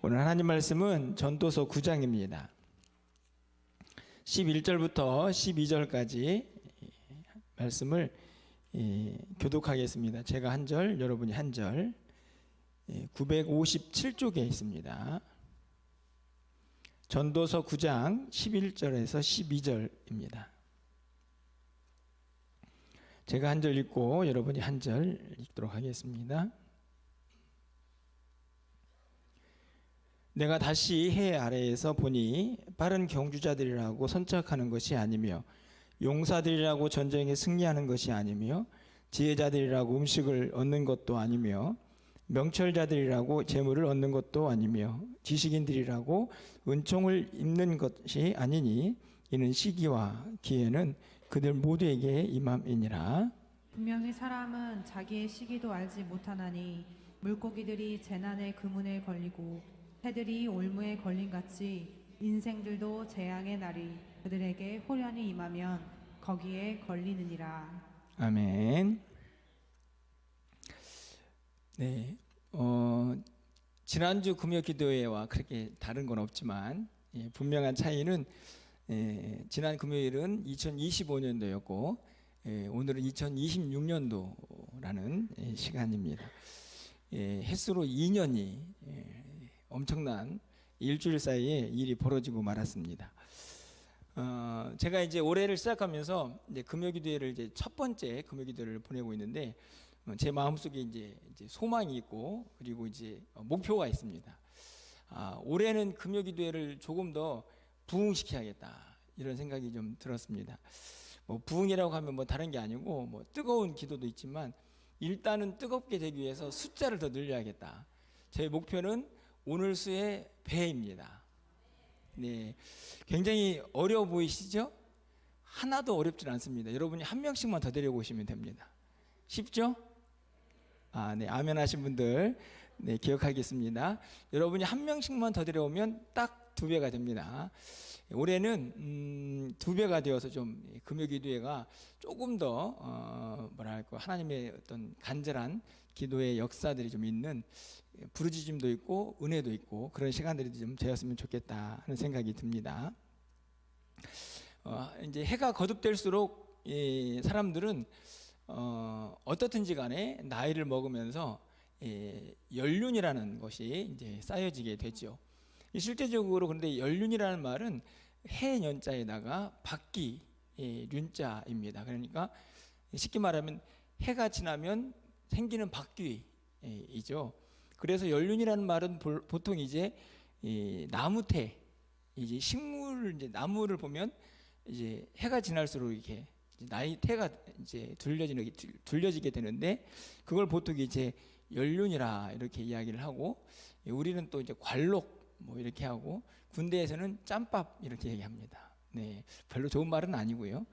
오늘 하나님 말씀은 전도서 9장입니다. 11절부터 12절까지 말씀을 교독하겠습니다. 제가 한 절, 여러분이 한 절. 957쪽에 있습니다. 전도서 9장 11절에서 12절입니다. 제가 한 절 읽고 여러분이 한 절 읽도록 하겠습니다. 내가 다시 해 아래에서 보니 빠른 경주자들이라고 선착하는 것이 아니며 용사들이라고 전쟁에 승리하는 것이 아니며 지혜자들이라고 음식을 얻는 것도 아니며 명철자들이라고 재물을 얻는 것도 아니며 지식인들이라고 은총을 입는 것이 아니니 이는 시기와 기회는 그들 모두에게 임함이니라. 분명히 사람은 자기의 시기도 알지 못하나니 물고기들이 재난의 그문에 걸리고 새들이 올무에 걸린 같이 인생들도 재앙의 날이 그들에게 호련히 임하면 거기에 걸리느니라. 아멘. 네, 지난주 금요 기도회와 그렇게 다른 건 없지만 분명한 차이는 지난 금요일은 2025년도였고 오늘은 2026년도라는 시간입니다. 햇수로 2년이 엄청난 일주일 사이에 일이 벌어지고 말았습니다. 제가 이제 올해를 시작하면서 이제 금요기도회를 이제 첫 번째 금요기도회를 보내고 있는데 제 마음속에 이제 소망이 있고 그리고 이제 목표가 있습니다. 올해는 금요기도회를 조금 더 부흥시켜야겠다 이런 생각이 좀 들었습니다. 뭐 부흥이라고 하면 뭐 다른 게 아니고 뭐 뜨거운 기도도 있지만 일단은 뜨겁게 되기 위해서 숫자를 더 늘려야겠다. 제 목표는 오늘 수의 배입니다. 네, 굉장히 어려워 보이시죠? 하나도 어렵지 않습니다. 여러분이 한 명씩만 더 데려오시면 됩니다. 쉽죠? 네, 아멘 하신 분들, 네, 기억하겠습니다. 여러분이 한 명씩만 더 데려오면 딱 2배가 됩니다. 올해는 2배가 되어서 좀 금요기도회가 조금 더 뭐랄까 하나님의 어떤 간절한 기도의 역사들이 좀 있는 부르짖음도 있고 은혜도 있고 그런 시간들이 좀 되었으면 좋겠다 하는 생각이 듭니다. 이제 해가 거듭될수록 사람들은 어떻든지 간에 나이를 먹으면서 연륜이라는 것이 이제 쌓여지게 되죠. 실제적으로 그런데 연륜이라는 말은 해년자에다가 박기 륜자입니다. 그러니까 쉽게 말하면 해가 지나면 생기는 박귀이죠. 그래서 연륜이라는 말은 보통 이제 나무태, 이제 식물 이제 나무를 보면 이제 해가 지날수록 이렇게 나이 태가 이제 둘려지게 되는데 그걸 보통 이제 연륜이라 이렇게 이야기를 하고 우리는 또 이제 관록 뭐 이렇게 하고 군대에서는 짬밥 이렇게 얘기합니다. 네, 별로 좋은 말은 아니고요.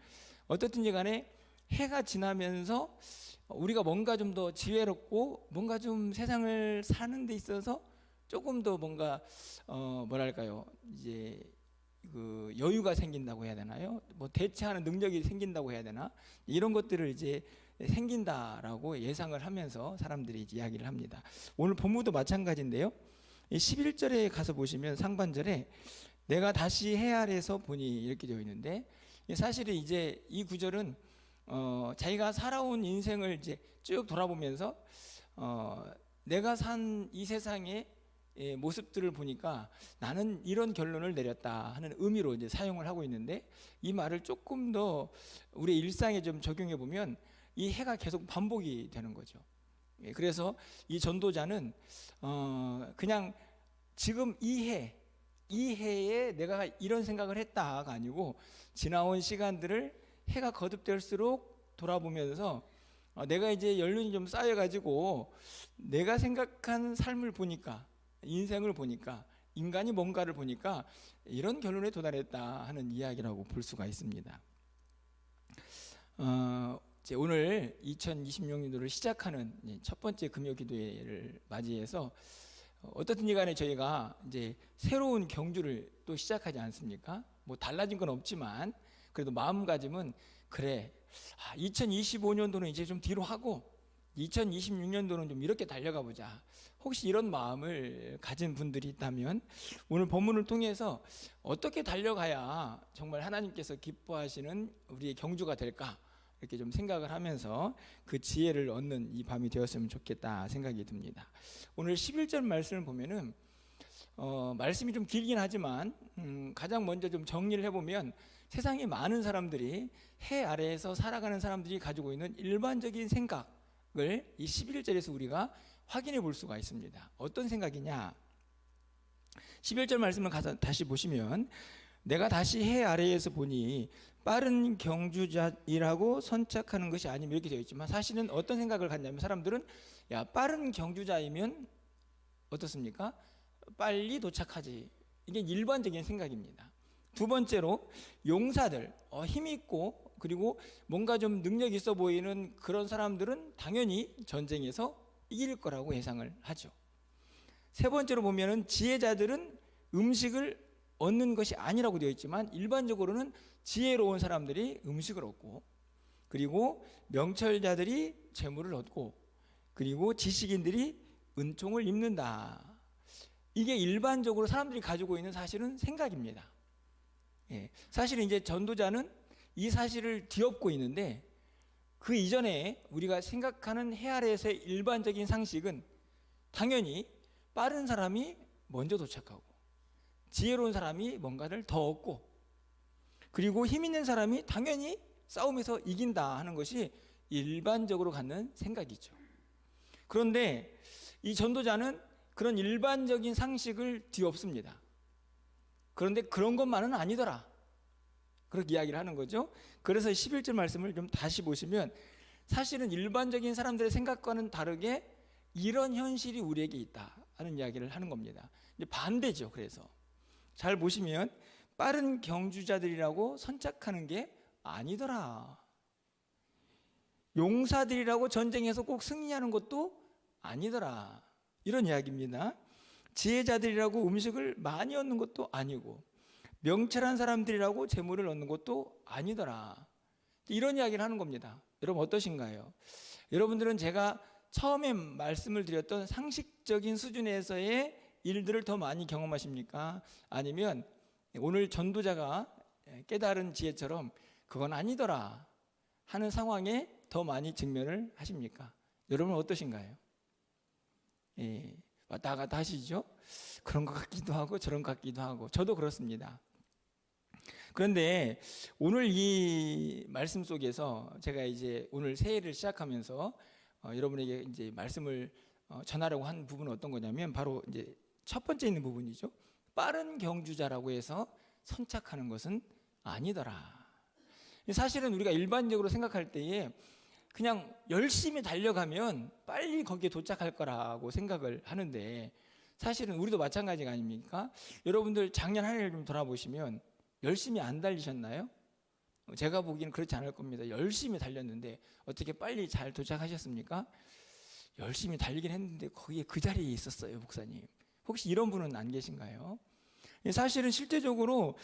어떻든지 간에 해가 지나면서 우리가 뭔가 좀 더 지혜롭고 뭔가 좀 세상을 사는 데 있어서 조금 더 뭔가 뭐랄까요 이제 그 여유가 생긴다고 해야 되나요? 뭐 대처하는 능력이 생긴다고 해야 되나? 이런 것들을 이제 생긴다라고 예상을 하면서 사람들이 이제 이야기를 합니다. 오늘 본문도 마찬가지인데요. 11절에 가서 보시면 상반절에 내가 다시 해 아래에서 보니 이렇게 되어 있는데 사실은 이제 이 구절은 자기가 살아온 인생을 이제 쭉 돌아보면서 내가 산 이 세상의 모습들을 보니까 나는 이런 결론을 내렸다 하는 의미로 이제 사용을 하고 있는데 이 말을 조금 더 우리 일상에 좀 적용해 보면 이 해가 계속 반복이 되는 거죠. 그래서 이 전도자는 그냥 지금 이 해에 내가 이런 생각을 했다가 아니고 지나온 시간들을 해가 거듭될수록 돌아보면서 내가 이제 연륜이 좀 쌓여가지고 내가 생각한 삶을 보니까 인생을 보니까 인간이 뭔가를 보니까 이런 결론에 도달했다 하는 이야기라고 볼 수가 있습니다. 오늘 2026년도를 시작하는 첫 번째 금요기도회를 맞이해서 어떻든지 간에 저희가 이제 새로운 경주를 또 시작하지 않습니까? 뭐 달라진 건 없지만 그래도 마음가짐은 그래 2025년도는 이제 좀 뒤로 하고 2026년도는 좀 이렇게 달려가 보자. 혹시 이런 마음을 가진 분들이 있다면 오늘 본문을 통해서 어떻게 달려가야 정말 하나님께서 기뻐하시는 우리의 경주가 될까, 이렇게 좀 생각을 하면서 그 지혜를 얻는 이 밤이 되었으면 좋겠다 생각이 듭니다. 오늘 11절 말씀을 보면은 말씀이 좀 길긴 하지만 가장 먼저 좀 정리를 해보면, 세상에 많은 사람들이, 해 아래에서 살아가는 사람들이 가지고 있는 일반적인 생각을 이 11절에서 우리가 확인해 볼 수가 있습니다. 어떤 생각이냐? 11절 말씀을 다시 보시면, 내가 다시 해 아래에서 보니 빠른 경주자이라고 선착하는 것이 아니면, 이렇게 되어 있지만 사실은 어떤 생각을 갖냐면, 사람들은 야, 빠른 경주자이면 어떻습니까? 빨리 도착하지. 이게 일반적인 생각입니다. 두 번째로, 용사들, 힘있고 그리고 뭔가 좀 능력 있어 보이는 그런 사람들은 당연히 전쟁에서 이길 거라고 예상을 하죠. 세 번째로 보면은, 지혜자들은 음식을 얻는 것이 아니라고 되어 있지만 일반적으로는 지혜로운 사람들이 음식을 얻고, 그리고 명철자들이 재물을 얻고, 그리고 지식인들이 은총을 입는다. 이게 일반적으로 사람들이 가지고 있는 사실은 생각입니다. 사실은 이제 전도자는 이 사실을 뒤엎고 있는데, 그 이전에 우리가 생각하는 해 아래에서의 일반적인 상식은 당연히 빠른 사람이 먼저 도착하고, 지혜로운 사람이 뭔가를 더 얻고, 그리고 힘 있는 사람이 당연히 싸움에서 이긴다 하는 것이 일반적으로 갖는 생각이죠. 그런데 이 전도자는 그런 일반적인 상식을 뒤엎습니다. 그런데 그런 것만은 아니더라, 그렇게 이야기를 하는 거죠. 그래서 11절 말씀을 좀 다시 보시면, 사실은 일반적인 사람들의 생각과는 다르게 이런 현실이 우리에게 있다 하는 이야기를 하는 겁니다. 이제 반대죠. 그래서 잘 보시면, 빠른 경주자들이라고 선착하는 게 아니더라. 용사들이라고 전쟁에서 꼭 승리하는 것도 아니더라, 이런 이야기입니다. 지혜자들이라고 음식을 많이 얻는 것도 아니고, 명철한 사람들이라고 재물을 얻는 것도 아니더라, 이런 이야기를 하는 겁니다. 여러분 어떠신가요? 여러분들은 제가 처음에 말씀을 드렸던 상식적인 수준에서의 일들을 더 많이 경험하십니까? 아니면 오늘 전도자가 깨달은 지혜처럼 그건 아니더라 하는 상황에 더 많이 직면을 하십니까? 여러분 어떠신가요? 왔다 갔다 하시죠? 그런 것 같기도 하고 저런 것 같기도 하고, 저도 그렇습니다. 그런데 오늘 이 말씀 속에서 제가 이제 오늘 새해를 시작하면서 여러분에게 이제 말씀을 전하려고 한 부분은 어떤 거냐면, 바로 이제 첫 번째 있는 부분이죠. 빠른 경주자라고 해서 선착하는 것은 아니더라. 사실은 우리가 일반적으로 생각할 때에 그냥 열심히 달려가면 빨리 거기에 도착할 거라고 생각을 하는데, 사실은 우리도 마찬가지가 아닙니까? 여러분들 작년 한 해를 좀 돌아보시면 열심히 안 달리셨나요? 제가 보기에는 그렇지 않을 겁니다. 열심히 달렸는데 어떻게 빨리 잘 도착하셨습니까? 열심히 달리긴 했는데 거기에 그 자리에 있었어요, 목사님. 혹시 이런 분은 안 계신가요? 사실은 실제적으로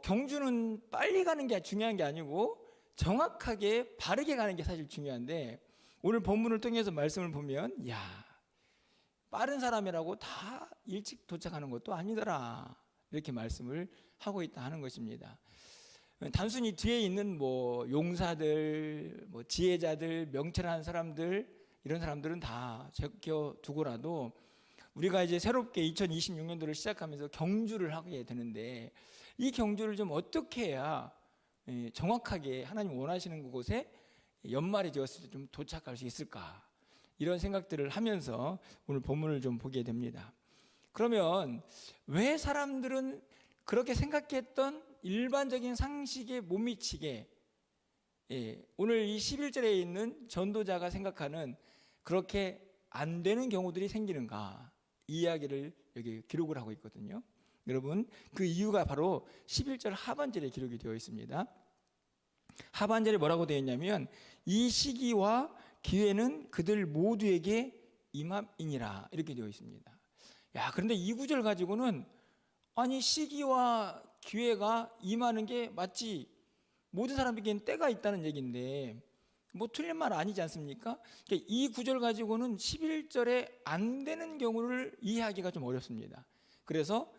경주는 빨리 가는 게 중요한 게 아니고 정확하게 바르게 가는 게 사실 중요한데, 오늘 본문을 통해서 말씀을 보면, 야, 빠른 사람이라고 다 일찍 도착하는 것도 아니더라, 이렇게 말씀을 하고 있다 하는 것입니다. 단순히 뒤에 있는 뭐 용사들, 뭐 지혜자들, 명철한 사람들, 이런 사람들은 다 제껴두고라도 우리가 이제 새롭게 2026년도를 시작하면서 경주를 하게 되는데, 이 경주를 좀 어떻게 해야 정확하게 하나님 원하시는 곳에 연말이 되었을 때 좀 도착할 수 있을까, 이런 생각들을 하면서 오늘 본문을 좀 보게 됩니다. 그러면 왜 사람들은 그렇게 생각했던 일반적인 상식에 못 미치게 오늘 이 11절에 있는 전도자가 생각하는 그렇게 안 되는 경우들이 생기는가, 이 이야기를 여기 기록을 하고 있거든요. 여러분, 그 이유가 바로 11절 하반절에 기록이 되어 있습니다. 하반절에 뭐라고 되어 있냐면, 이 시기와 기회는 그들 모두에게 임함이니라, 이렇게 되어 있습니다. 야, 그런데 이 구절 가지고는, 아니 시기와 기회가 임하는 게 맞지, 모든 사람에게는 때가 있다는 얘기인데 뭐 틀린 말 아니지 않습니까? 그러니까 이 구절 가지고는 11절에 안 되는 경우를 이해하기가 좀 어렵습니다. 그래서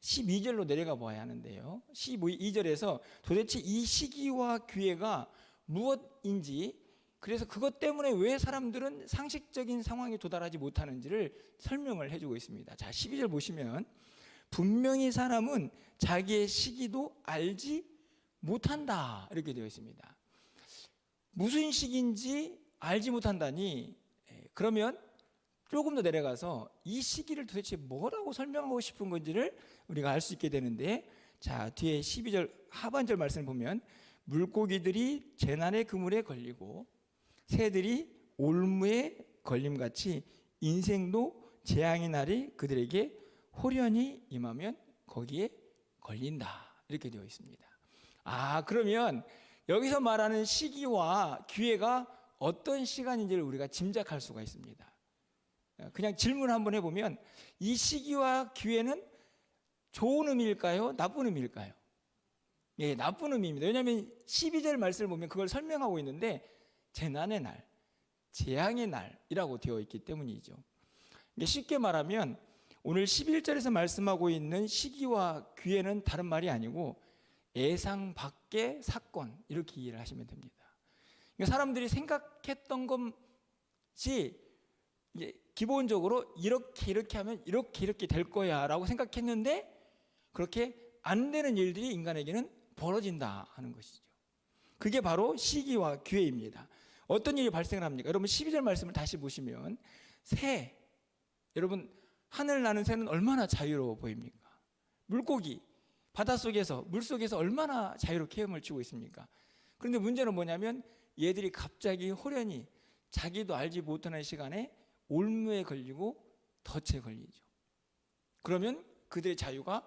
12절로 내려가 봐야 하는데요. 12절에서 도대체 이 시기와 기회가 무엇인지, 그래서 그것 때문에 왜 사람들은 상식적인 상황에 도달하지 못하는지를 설명을 해주고 있습니다. 자, 12절 보시면 분명히 사람은 자기의 시기도 알지 못한다 이렇게 되어 있습니다. 무슨 시기인지 알지 못한다니, 그러면 조금 더 내려가서 이 시기를 도대체 뭐라고 설명하고 싶은 건지를 우리가 알 수 있게 되는데, 자, 뒤에 12절 하반절 말씀을 보면 물고기들이 재난의 그물에 걸리고 새들이 올무에 걸림같이 인생도 재앙의 날이 그들에게 호련히 임하면 거기에 걸린다 이렇게 되어 있습니다. 아, 그러면 여기서 말하는 시기와 기회가 어떤 시간인지를 우리가 짐작할 수가 있습니다. 그냥 질문 한번 해보면 이 시기와 기회는 좋은 의미일까요? 나쁜 의미일까요? 예, 나쁜 의미입니다. 왜냐하면 12절 말씀을 보면 그걸 설명하고 있는데 재난의 날, 재앙의 날이라고 되어 있기 때문이죠. 쉽게 말하면 오늘 11절에서 말씀하고 있는 시기와 기회는 다른 말이 아니고 예상 밖의 사건, 이렇게 이해를 하시면 됩니다. 그러니까 사람들이 생각했던 것이 기본적으로 이렇게 하면 이렇게 될 거야 라고 생각했는데 그렇게 안 되는 일들이 인간에게는 벌어진다 하는 것이죠. 그게 바로 시기와 기회입니다. 어떤 일이 발생을 합니까? 여러분 12절 말씀을 다시 보시면 새, 여러분 하늘 나는 새는 얼마나 자유로워 보입니까? 물고기 바닷속에서 물속에서 얼마나 자유롭게 헤엄을 치고 있습니까? 그런데 문제는 뭐냐면 얘들이 갑자기 호련히 자기도 알지 못하는 시간에 올무에 걸리고 덫에 걸리죠. 그러면 그들의 자유가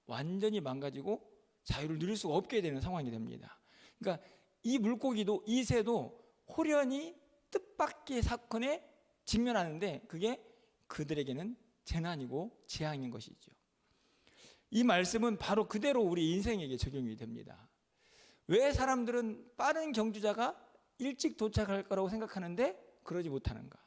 완전히 망가지고 자유를 누릴 수가 없게 되는 상황이 됩니다. 그러니까 이 물고기도 이 새도 호련히 뜻밖의 사건에 직면하는데 그게 그들에게는 재난이고 재앙인 것이죠. 이 말씀은 바로 그대로 우리 인생에게 적용이 됩니다. 왜 사람들은 빠른 경주자가 일찍 도착할 거라고 생각하는데 그러지 못하는가?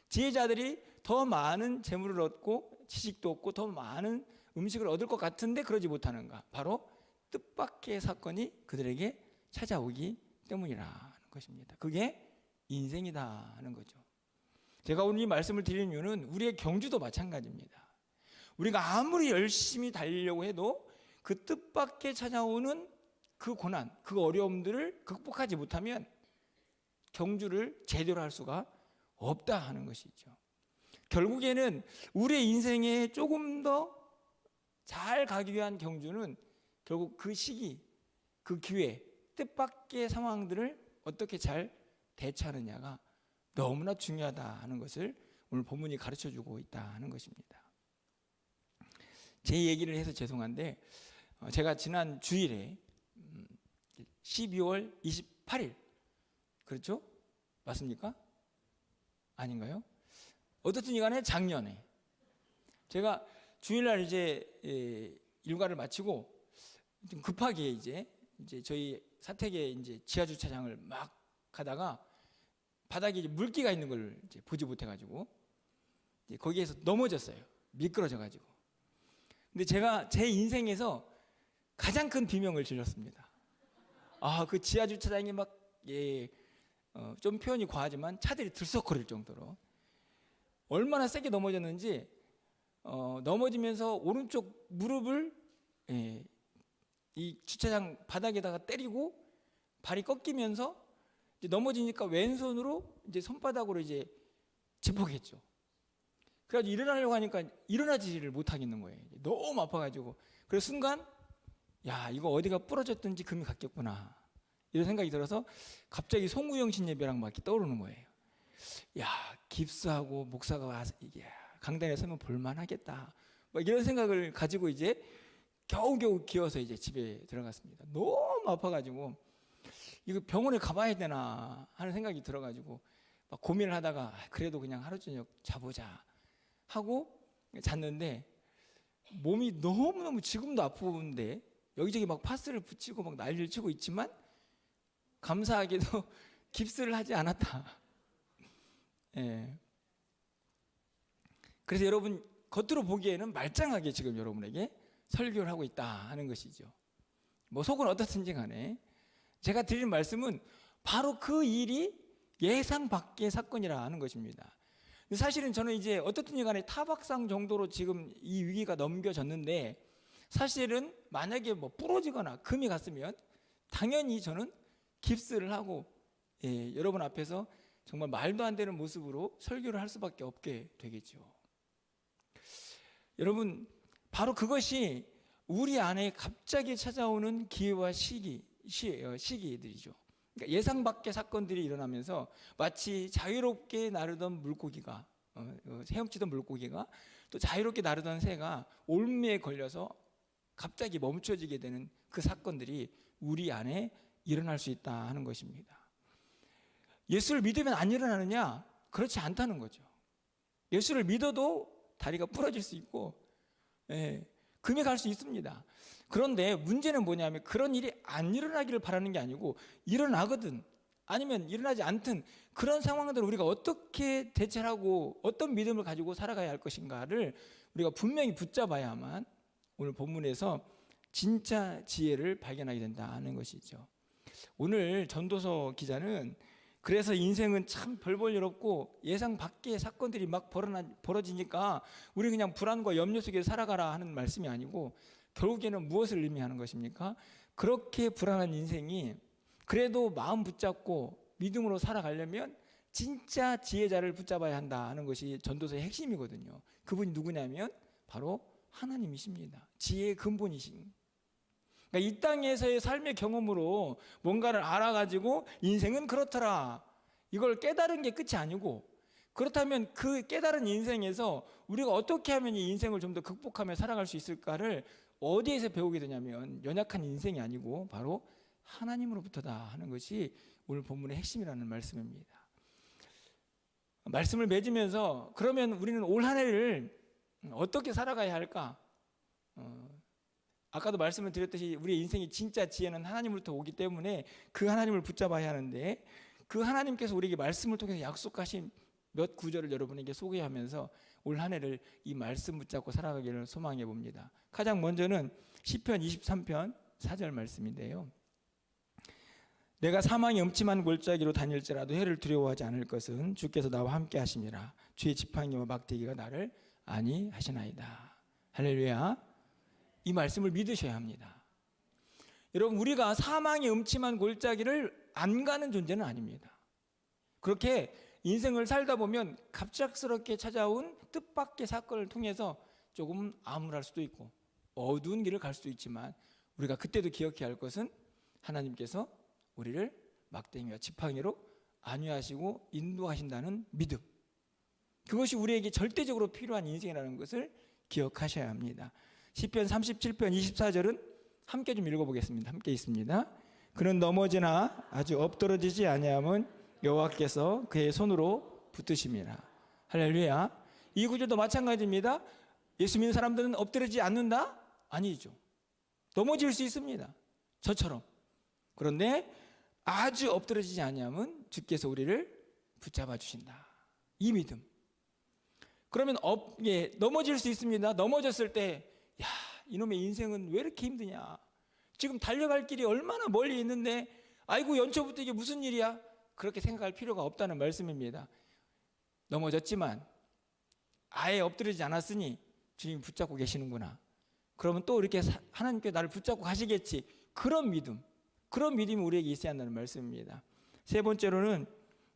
지혜자들이 더 많은 재물을 얻고 지식도 얻고 더 많은 음식을 얻을 것 같은데 그러지 못하는가? 바로 뜻밖의 사건이 그들에게 찾아오기 때문이라는 것입니다. 그게 인생이다 하는 거죠. 제가 오늘 이 말씀을 드리는 이유는 우리의 경주도 마찬가지입니다. 우리가 아무리 열심히 달리려고 해도 그 뜻밖의 찾아오는 그 고난, 그 어려움들을 극복하지 못하면 경주를 제대로 할 수가 없다 하는 것이죠. 결국에는 우리의 인생에 조금 더 잘 가기 위한 경주는 결국 그 시기, 그 기회, 뜻밖의 상황들을 어떻게 잘 대처하느냐가 너무나 중요하다 하는 것을 오늘 본문이 가르쳐주고 있다 하는 것입니다. 제 얘기를 해서 죄송한데 제가 지난 주일에 12월 28일 그렇죠? 맞습니까? 아닌가요? 어떻든 간에 작년에 제가 주일날 이제 일과를 마치고 좀 급하게 이제 저희 사택에 이제 지하 주차장을 막 가다가 바닥에 이제 물기가 있는 걸 이제 보지 못해가지고 이제 거기에서 넘어졌어요. 미끄러져가지고. 근데 제가 제 인생에서 가장 큰 비명을 질렀습니다. 아, 그 지하 주차장이 막 좀 표현이 과하지만 차들이 들썩거릴 정도로 얼마나 세게 넘어졌는지 넘어지면서 오른쪽 무릎을 이 주차장 바닥에다가 때리고 발이 꺾이면서 이제 넘어지니까 왼손으로 이제 손바닥으로 이제 짚어겠죠. 그래가지고 일어나려고 하니까 일어나지를 못하겠는 거예요. 너무 아파가지고. 그래서 순간 야, 이거 어디가 부러졌든지 금이 갔겠구나 이런 생각이 들어서 갑자기 송우영 신예배랑 막 이렇게 떠오르는 거예요. 야, 깁스하고 목사가 와서 이게 강단에 서면 볼만하겠다 막 이런 생각을 가지고 이제 겨우겨우 기어서 이제 집에 들어갔습니다. 너무 아파가지고 이거 병원에 가봐야 되나 하는 생각이 들어가지고 막 고민을 하다가 그래도 그냥 하루 저녁 자보자 하고 잤는데 몸이 너무너무 지금도 아픈데 여기저기 막 파스를 붙이고 막 난리를 치고 있지만 감사하게도 깁스를 하지 않았다. 예. 그래서 여러분 겉으로 보기에는 말짱하게 지금 여러분에게 설교를 하고 있다 하는 것이죠. 뭐 속은 어떻든지 간에 제가 드리는 말씀은 바로 그 일이 예상 밖의 사건이라 하는 것입니다. 사실은 저는 이제 어떻든지 간에 타박상 정도로 지금 이 위기가 넘겨졌는데, 사실은 만약에 뭐 부러지거나 금이 갔으면 당연히 저는 깁스를 하고 여러분 앞에서 정말 말도 안 되는 모습으로 설교를 할 수밖에 없게 되겠죠. 여러분, 바로 그것이 우리 안에 갑자기 찾아오는 기회와 시기들이죠. 그러니까 예상 밖의 사건들이 일어나면서 마치 자유롭게 나르던 물고기가, 헤엄치던 물고기가 또 자유롭게 나르던 새가 올무에 걸려서 갑자기 멈춰지게 되는 그 사건들이 우리 안에 일어날 수 있다 하는 것입니다. 예수를 믿으면 안 일어나느냐? 그렇지 않다는 거죠. 예수를 믿어도 다리가 부러질 수 있고 금이 갈 수 있습니다. 그런데 문제는 뭐냐면 그런 일이 안 일어나기를 바라는 게 아니고, 일어나거든 아니면 일어나지 않든 그런 상황들을 우리가 어떻게 대처를 하고 어떤 믿음을 가지고 살아가야 할 것인가를 우리가 분명히 붙잡아야만 오늘 본문에서 진짜 지혜를 발견하게 된다는 것이죠. 오늘 전도서 기자는 그래서 인생은 참 별 볼 일 없고 예상 밖의 사건들이 막 벌어지니까 우리 그냥 불안과 염려 속에 살아가라 하는 말씀이 아니고, 결국에는 무엇을 의미하는 것입니까? 그렇게 불안한 인생이 그래도 마음 붙잡고 믿음으로 살아가려면 진짜 지혜자를 붙잡아야 한다 하는 것이 전도서의 핵심이거든요. 그분이 누구냐면 바로 하나님이십니다. 지혜의 근본이신. 그러니까 이 땅에서의 삶의 경험으로 뭔가를 알아가지고 인생은 그렇더라, 이걸 깨달은 게 끝이 아니고, 그렇다면 그 깨달은 인생에서 우리가 어떻게 하면 이 인생을 좀 더 극복하며 살아갈 수 있을까를 어디에서 배우게 되냐면 연약한 인생이 아니고 바로 하나님으로부터다 하는 것이 오늘 본문의 핵심이라는 말씀입니다. 말씀을 맺으면서 그러면 우리는 올 한 해를 어떻게 살아가야 할까? 아까도 말씀을 드렸듯이 우리의 인생의 진짜 지혜는 하나님으로부터 오기 때문에 그 하나님을 붙잡아야 하는데, 그 하나님께서 우리에게 말씀을 통해서 약속하신 몇 구절을 여러분에게 소개하면서 올 한 해를 이 말씀 붙잡고 살아가기를 소망해 봅니다. 가장 먼저는 시편 23편 4절 말씀인데요. 내가 사망의 음침한 골짜기로 다닐지라도 해를 두려워하지 않을 것은 주께서 나와 함께 하심이라. 주의 지팡이와 막대기가 나를 안위하시나이다. 할렐루야. 이 말씀을 믿으셔야 합니다. 여러분, 우리가 사망의 음침한 골짜기를 안 가는 존재는 아닙니다. 그렇게 인생을 살다 보면 갑작스럽게 찾아온 뜻밖의 사건을 통해서 조금 암울할 수도 있고 어두운 길을 갈 수도 있지만, 우리가 그때도 기억해야 할 것은 하나님께서 우리를 막대기와 지팡이로 안위하시고 인도하신다는 믿음, 그것이 우리에게 절대적으로 필요한 인생이라는 것을 기억하셔야 합니다. 시편 37편 24절은 함께 좀 읽어보겠습니다. 함께 있습니다. 그는 넘어지나 아주 엎드러지지 아니함은 여호와께서 그의 손으로 붙드심이라. 할렐루야. 이 구절도 마찬가지입니다. 예수 믿는 사람들은 엎드러지지 않는다? 아니죠. 넘어질 수 있습니다. 저처럼. 그런데 아주 엎드러지지 아니함은 주께서 우리를 붙잡아 주신다. 이 믿음. 그러면 넘어질 수 있습니다. 넘어졌을 때 야, 이놈의 인생은 왜 이렇게 힘드냐, 지금 달려갈 길이 얼마나 멀리 있는데 아이고 연초부터 이게 무슨 일이야, 그렇게 생각할 필요가 없다는 말씀입니다. 넘어졌지만 아예 엎드리지 않았으니 주님이 붙잡고 계시는구나, 그러면 또 이렇게 하나님께 나를 붙잡고 가시겠지, 그런 믿음이 우리에게 있어야 한다는 말씀입니다. 세 번째로는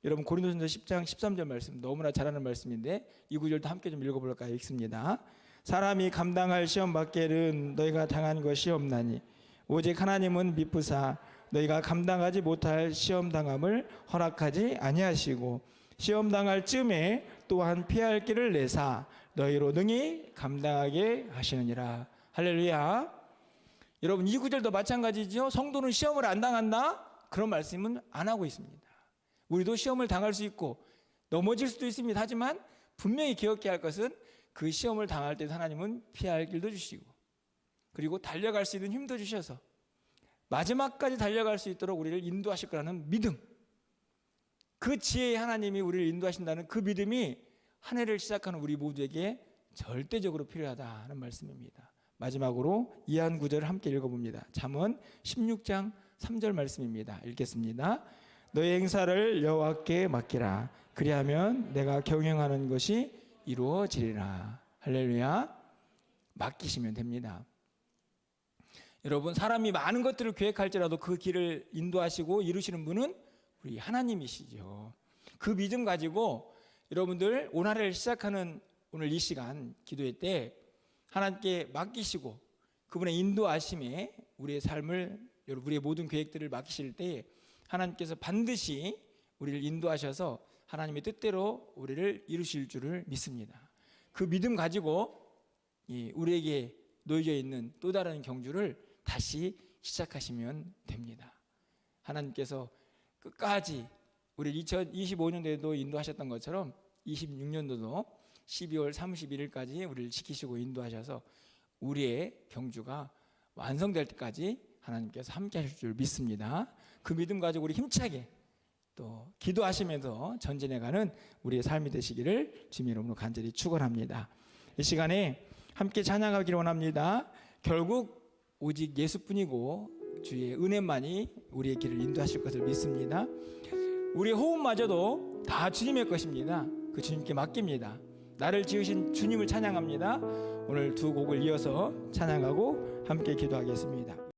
여러분 고린도전서 10장 13절 말씀, 너무나 잘 아는 말씀인데 이 구절도 함께 좀 읽어볼까요? 읽습니다. 사람이 감당할 시험 밖에는 너희가 당한 것이 없나니 오직 하나님은 미쁘사 너희가 감당하지 못할 시험 당함을 허락하지 아니하시고 시험 당할 쯤에 또한 피할 길을 내사 너희로 능히 감당하게 하시느니라. 할렐루야. 여러분, 이 구절도 마찬가지죠. 성도는 시험을 안 당한다? 그런 말씀은 안 하고 있습니다. 우리도 시험을 당할 수 있고 넘어질 수도 있습니다. 하지만 분명히 기억해야 할 것은 그 시험을 당할 때 하나님은 피할 길도 주시고, 그리고 달려갈 수 있는 힘도 주셔서 마지막까지 달려갈 수 있도록 우리를 인도하실 거라는 믿음, 그 지혜의 하나님이 우리를 인도하신다는 그 믿음이 한 해를 시작하는 우리 모두에게 절대적으로 필요하다는 말씀입니다. 마지막으로 이한 구절을 함께 읽어봅니다. 잠언 16장 3절 말씀입니다. 읽겠습니다. 너의 행사를 여호와께 맡기라. 그리하면 내가 경영하는 것이 이루어지리라. 할렐루야. 맡기시면 됩니다. 여러분, 사람이 많은 것들을 계획할지라도 그 길을 인도하시고 이루시는 분은 우리 하나님이시죠. 그 믿음 가지고 여러분들 오늘을 시작하는 오늘 이 시간 기도회 때 하나님께 맡기시고 그분의 인도하심에 우리의 삶을, 우리의 모든 계획들을 맡기실 때 하나님께서 반드시 우리를 인도하셔서 하나님의 뜻대로 우리를 이루실 줄을 믿습니다. 그 믿음 가지고 우리에게 놓여져 있는 또 다른 경주를 다시 시작하시면 됩니다. 하나님께서 끝까지 우리 2025년도에도 인도하셨던 것처럼 26년도도 12월 31일까지 우리를 지키시고 인도하셔서 우리의 경주가 완성될 때까지 하나님께서 함께 하실 줄 믿습니다. 그 믿음 가지고 우리 힘차게 또 기도하시면서 전진해가는 우리의 삶이 되시기를 주님의 이름으로 간절히 축원합니다. 이 시간에 함께 찬양하기를 원합니다. 결국 오직 예수뿐이고 주의 은혜만이 우리의 길을 인도하실 것을 믿습니다. 우리의 호흡마저도 다 주님의 것입니다. 그 주님께 맡깁니다. 나를 지으신 주님을 찬양합니다. 오늘 두 곡을 이어서 찬양하고 함께 기도하겠습니다.